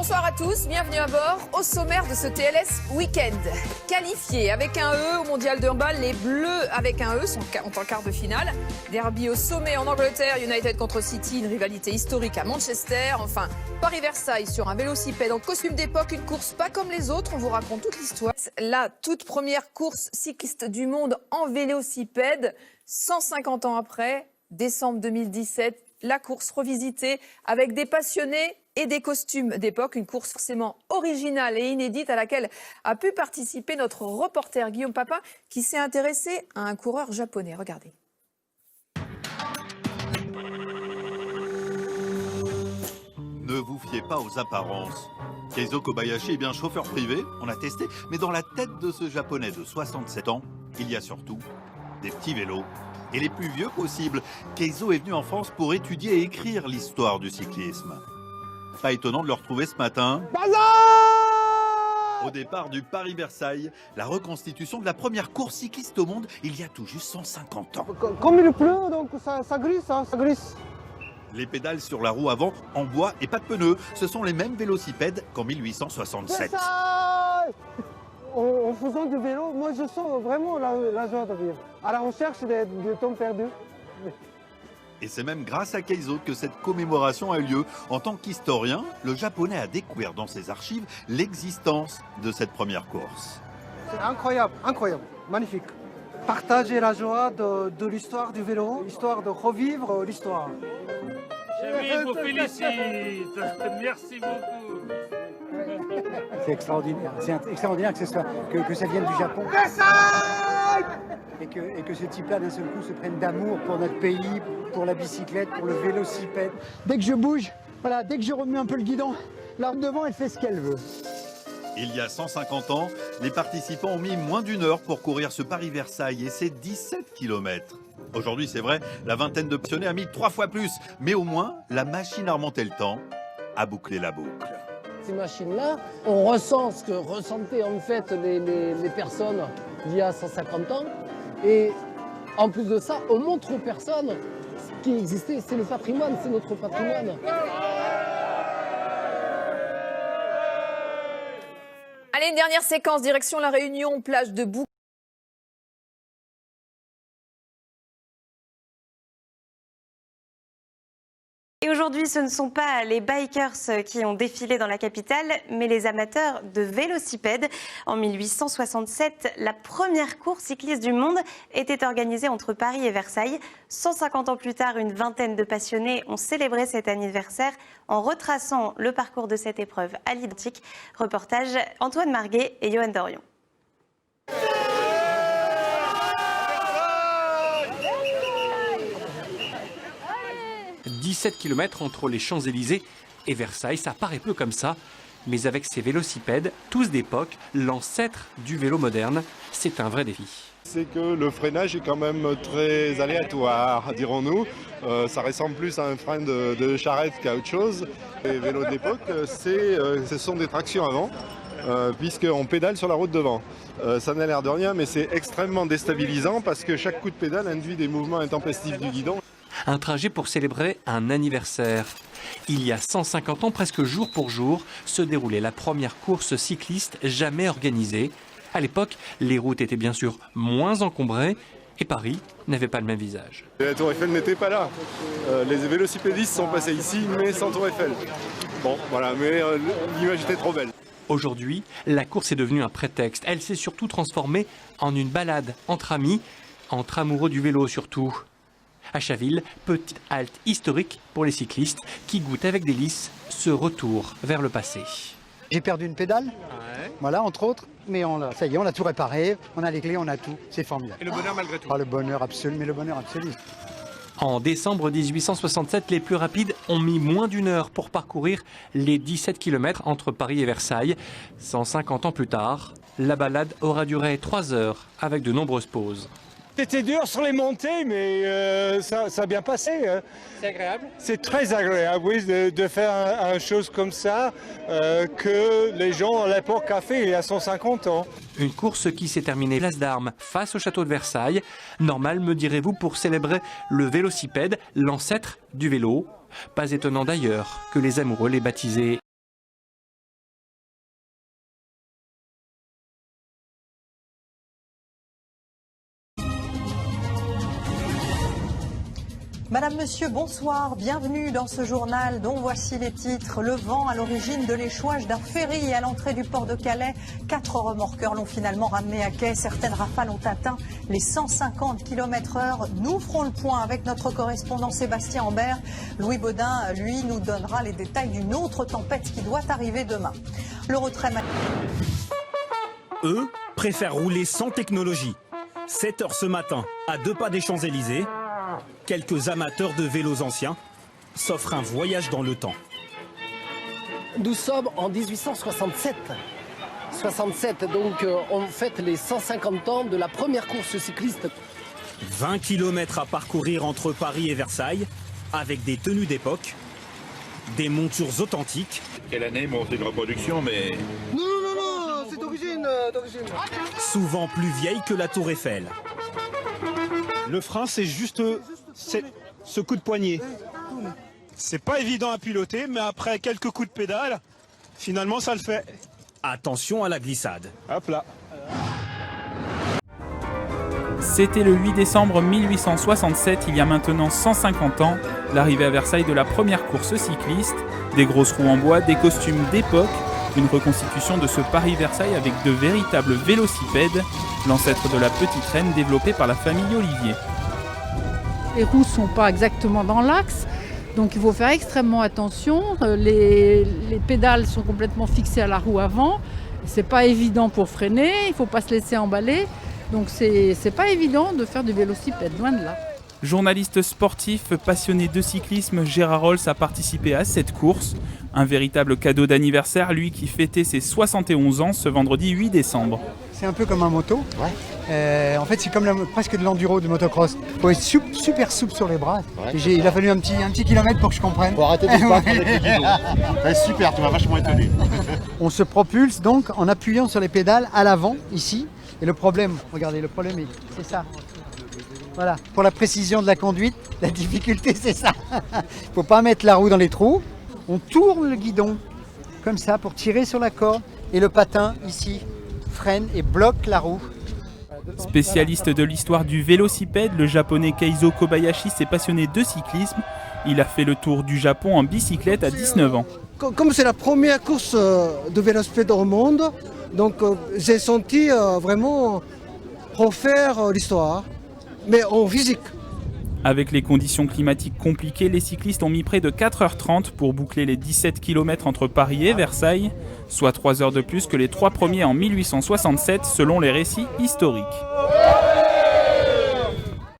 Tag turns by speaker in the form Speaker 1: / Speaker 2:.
Speaker 1: Bonsoir à tous, bienvenue à bord. Au sommaire de ce TLS Week-end. Qualifiés avec un E au Mondial de handball, les Bleus avec un E sont en quart de finale. Derby au sommet en Angleterre, United contre City, une rivalité historique à Manchester. Enfin, Paris-Versailles sur un vélocipède en costume d'époque, une course pas comme les autres. On vous raconte toute l'histoire. La toute première course cycliste du monde en vélocipède, 150 ans après, décembre 2017. La course revisitée avec des passionnés et des costumes d'époque. Une course forcément originale et inédite à laquelle a pu participer notre reporter Guillaume Papin qui s'est intéressé à un coureur japonais. Regardez.
Speaker 2: Ne vous fiez pas aux apparences. Keizo Kobayashi est bien chauffeur privé, on a testé, mais dans la tête de ce japonais de 67 ans, il y a surtout des petits vélos. Et les plus vieux possibles. Keizo est venu en France pour étudier et écrire l'histoire du cyclisme. Pas étonnant de le retrouver ce matin. Au départ du Paris-Versailles, la reconstitution de la première course cycliste au monde il y a tout juste 150 ans.
Speaker 3: Comme il pleut, donc ça glisse, hein, ça glisse.
Speaker 2: Les pédales sur la roue avant en bois et pas de pneus. Ce sont les mêmes vélocipèdes qu'en 1867.
Speaker 3: En faisant du vélo, moi je sens vraiment la joie de vivre. À la recherche du temps perdu.
Speaker 2: Et c'est même grâce à Keizo que cette commémoration a eu lieu. En tant qu'historien, le japonais a découvert dans ses archives l'existence de cette première course.
Speaker 3: C'est incroyable, incroyable, magnifique. Partager la joie de l'histoire du vélo, histoire de revivre l'histoire.
Speaker 4: Je vous félicite. Merci beaucoup.
Speaker 5: C'est extraordinaire. C'est extraordinaire que ça vienne du Japon. Et que ce type-là, d'un seul coup, se prenne d'amour pour notre pays, pour la bicyclette, pour le vélocipède.
Speaker 6: Dès que je bouge, voilà, dès que je remue un peu le guidon, la devant, elle fait ce qu'elle veut.
Speaker 2: Il y a 150 ans, les participants ont mis moins d'une heure pour courir ce Paris-Versailles et ses 17 km. Aujourd'hui, c'est vrai, la vingtaine de passionnés a mis 3 fois plus. Mais au moins, la machine à remonter le temps a bouclé la boucle.
Speaker 7: Ces machines-là, on ressent ce que ressentaient en fait les personnes il y a 150 ans. Et en plus de ça, on montre aux personnes ce qui existait. C'est le patrimoine, c'est notre patrimoine.
Speaker 1: Allez, une dernière séquence, direction La Réunion, plage de Bouc.
Speaker 8: Et aujourd'hui, ce ne sont pas les bikers qui ont défilé dans la capitale, mais les amateurs de vélocipèdes. En 1867, la première course cycliste du monde était organisée entre Paris et Versailles. 150 ans plus tard, une vingtaine de passionnés ont célébré cet anniversaire en retraçant le parcours de cette épreuve à l'identique. Reportage Antoine Marguet et Johan Dorion.
Speaker 9: 17 km entre les Champs-Élysées et Versailles, ça paraît peu comme ça, mais avec ces vélocipèdes, tous d'époque, l'ancêtre du vélo moderne, c'est un vrai défi.
Speaker 10: C'est que le freinage est quand même très aléatoire, dirons-nous. Ça ressemble plus à un frein de charrette qu'à autre chose. Les vélos d'époque, ce sont des tractions avant, puisqu'on pédale sur la route devant. Ça n'a l'air de rien, mais c'est extrêmement déstabilisant parce que chaque coup de pédale induit des mouvements intempestifs du guidon.
Speaker 9: Un trajet pour célébrer un anniversaire. Il y a 150 ans, presque jour pour jour, se déroulait la première course cycliste jamais organisée. À l'époque, les routes étaient bien sûr moins encombrées et Paris n'avait pas le même visage.
Speaker 10: La Tour Eiffel n'était pas là. Les vélocipédistes sont passés ici, mais sans Tour Eiffel. Bon, voilà, mais l'image était trop belle.
Speaker 9: Aujourd'hui, la course est devenue un prétexte. Elle s'est surtout transformée en une balade entre amis, entre amoureux du vélo surtout. À Chaville, petite halte historique pour les cyclistes qui goûtent avec délice ce retour vers le passé.
Speaker 6: J'ai perdu une pédale, voilà, entre autres, mais ça y est, on a tout réparé, on a les clés, on a tout, c'est formidable.
Speaker 4: Et le bonheur malgré tout.
Speaker 6: Le bonheur absolu, mais le bonheur absolu.
Speaker 9: En décembre 1867, les plus rapides ont mis moins d'une heure pour parcourir les 17 km entre Paris et Versailles. 150 ans plus tard, la balade aura duré 3 heures avec de nombreuses pauses.
Speaker 11: C'était dur sur les montées, mais ça a bien passé. Hein.
Speaker 4: C'est agréable?
Speaker 11: C'est très agréable, oui, de faire une chose comme ça que les gens à l'époque ont fait il y a 150 ans.
Speaker 9: Une course qui s'est terminée place d'Armes face au château de Versailles. Normal, me direz-vous, pour célébrer le vélocipède, l'ancêtre du vélo. Pas étonnant d'ailleurs que les amoureux l'aient baptisé
Speaker 12: Madame, Monsieur, bonsoir. Bienvenue dans ce journal dont voici les titres. Le vent à l'origine de l'échouage d'un ferry à l'entrée du port de Calais. 4 remorqueurs l'ont finalement ramené à quai. Certaines rafales ont atteint les 150 km/h. Nous ferons le point avec notre correspondant Sébastien Ambert. Louis Baudin, lui, nous donnera les détails d'une autre tempête qui doit arriver demain. Le retrait...
Speaker 13: Eux préfèrent rouler sans technologie. 7 heures ce matin, à 2 pas des Champs-Élysées, quelques amateurs de vélos anciens s'offrent un voyage dans le temps.
Speaker 7: Nous sommes en 1867. 67, donc on fête les 150 ans de la première course cycliste.
Speaker 13: 20 km à parcourir entre Paris et Versailles, avec des tenues d'époque, des montures authentiques.
Speaker 2: Quelle année? Bon, c'est une reproduction, mais...
Speaker 3: Non, c'est d'origine.
Speaker 13: Souvent plus vieille que la Tour Eiffel.
Speaker 11: Le frein, c'est juste ce coup de poignet. C'est pas évident à piloter, mais après quelques coups de pédale, finalement ça le fait.
Speaker 13: Attention à la glissade.
Speaker 11: Hop là.
Speaker 14: C'était le 8 décembre 1867, il y a maintenant 150 ans, l'arrivée à Versailles de la première course cycliste, des grosses roues en bois, des costumes d'époque, une reconstitution de ce Paris-Versailles avec de véritables vélocipèdes, l'ancêtre de la petite reine développée par la famille Olivier.
Speaker 15: Les roues ne sont pas exactement dans l'axe, donc il faut faire extrêmement attention. Les pédales sont complètement fixées à la roue avant, c'est pas évident pour freiner, il ne faut pas se laisser emballer, donc c'est pas évident de faire du vélocipède, loin de là.
Speaker 14: Journaliste sportif, passionné de cyclisme, Gérard Rolls a participé à cette course. Un véritable cadeau d'anniversaire, lui qui fêtait ses 71 ans ce vendredi 8 décembre.
Speaker 6: C'est un peu comme un moto. En fait, c'est comme presque de l'enduro, du motocross. Il faut être super souple sur les bras.
Speaker 16: Ouais.
Speaker 6: Il a fallu un petit kilomètre pour que je comprenne.
Speaker 16: Faut arrêter de se battre avec les guidons. Ouais, super, tu m'as vachement étonné.
Speaker 6: On se propulse donc en appuyant sur les pédales à l'avant, ici. Et le problème, regardez, c'est ça. Voilà, pour la précision de la conduite, la difficulté c'est ça. Il ne faut pas mettre la roue dans les trous. On tourne le guidon comme ça pour tirer sur la corde et le patin ici freine et bloque la roue.
Speaker 14: Spécialiste de l'histoire du vélocipède, le japonais Keizo Kobayashi s'est passionné de cyclisme. Il a fait le tour du Japon en bicyclette à 19 ans.
Speaker 3: Comme c'est la première course de vélocipède au monde, donc j'ai senti vraiment refaire l'histoire, mais en physique.
Speaker 14: Avec les conditions climatiques compliquées, les cyclistes ont mis près de 4h30 pour boucler les 17 km entre Paris et Versailles, soit 3 heures de plus que les 3 premiers en 1867 selon les récits historiques.